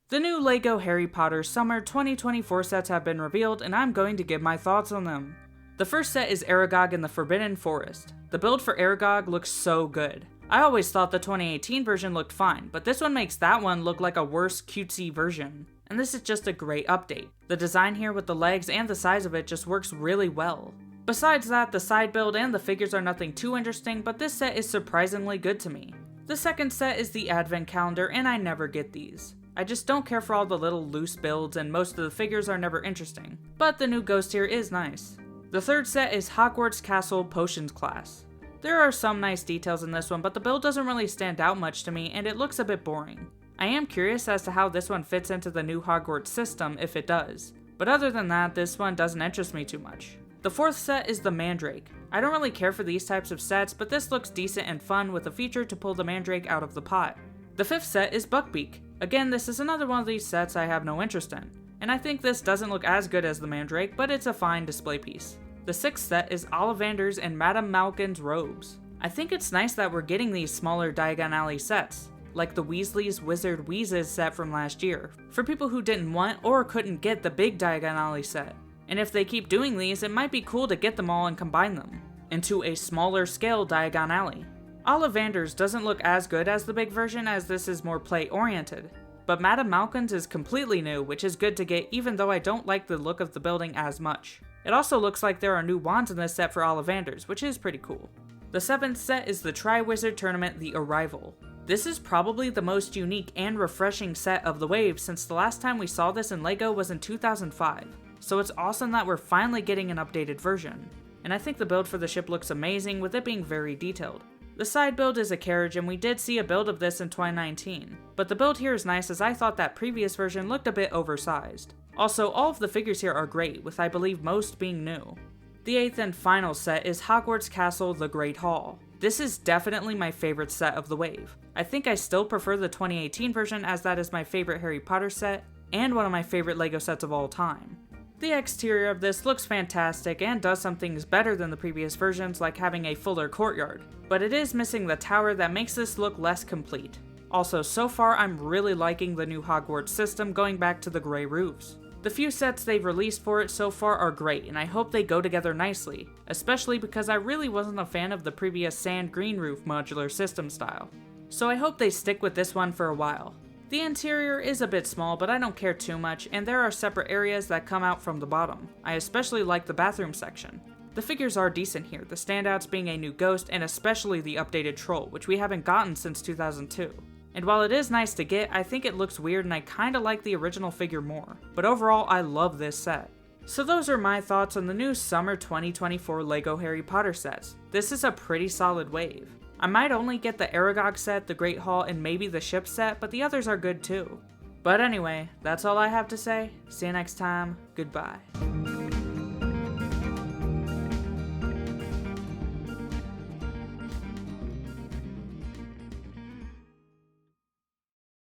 The new LEGO Harry Potter Summer 2024 sets have been revealed, and I'm going to give my thoughts on them. The first set is Aragog in the Forbidden Forest. The build for Aragog looks so good. I always thought the 2018 version looked fine, but this one makes that one look like a worse cutesy version. And this is just a great update. The design here with the legs and the size of it just works really well. Besides that, the side build and the figures are nothing too interesting, but this set is surprisingly good to me. The second set is the Advent Calendar, and I never get these. I just don't care for all the little loose builds, and most of the figures are never interesting. But the new ghost here is nice. The third set is Hogwarts Castle Potions class. There are some nice details in this one, but the build doesn't really stand out much to me, and it looks a bit boring. I am curious as to how this one fits into the new Hogwarts system, if it does. But other than that, this one doesn't interest me too much. The fourth set is the Mandrake. I don't really care for these types of sets, but this looks decent and fun with a feature to pull the Mandrake out of the pot. The fifth set is Buckbeak. Again, this is another one of these sets I have no interest in, and I think this doesn't look as good as the Mandrake, but it's a fine display piece. The sixth set is Ollivanders and Madame Malkin's robes. I think it's nice that we're getting these smaller Diagon Alley sets, like the Weasley's Wizard Wheezes set from last year, for people who didn't want or couldn't get the big Diagon Alley set. And if they keep doing these, it might be cool to get them all and combine them into a smaller scale Diagon Alley. Ollivanders doesn't look as good as the big version, as this is more play oriented, but Madame Malkin's is completely new, which is good to get even though I don't like the look of the building as much. It also looks like there are new wands in this set for Ollivanders, which is pretty cool. The seventh set is the Triwizard Tournament The Arrival. This is probably the most unique and refreshing set of the wave since the last time we saw this in LEGO was in 2005, so it's awesome that we're finally getting an updated version. And I think the build for the ship looks amazing, with it being very detailed. The side build is a carriage, and we did see a build of this in 2019, but the build here is nice as I thought that previous version looked a bit oversized. Also, all of the figures here are great, with I believe most being new. The eighth and final set is Hogwarts Castle The Great Hall. This is definitely my favorite set of the wave. I think I still prefer the 2018 version as that is my favorite Harry Potter set, and one of my favorite LEGO sets of all time. The exterior of this looks fantastic and does some things better than the previous versions, like having a fuller courtyard, but it is missing the tower that makes this look less complete. Also, so far I'm really liking the new Hogwarts system going back to the grey roofs. The few sets they've released for it so far are great, and I hope they go together nicely, especially because I really wasn't a fan of the previous sand green roof modular system style. So I hope they stick with this one for a while. The interior is a bit small, but I don't care too much, and there are separate areas that come out from the bottom. I especially like the bathroom section. The figures are decent here, the standouts being a new ghost and especially the updated troll, which we haven't gotten since 2002. And while it is nice to get, I think it looks weird and I kinda like the original figure more. But overall, I love this set. So those are my thoughts on the new Summer 2024 LEGO Harry Potter sets. This is a pretty solid wave. I might only get the Aragog set, the Great Hall, and maybe the ship set, but the others are good too. But anyway, that's all I have to say. See you next time. Goodbye.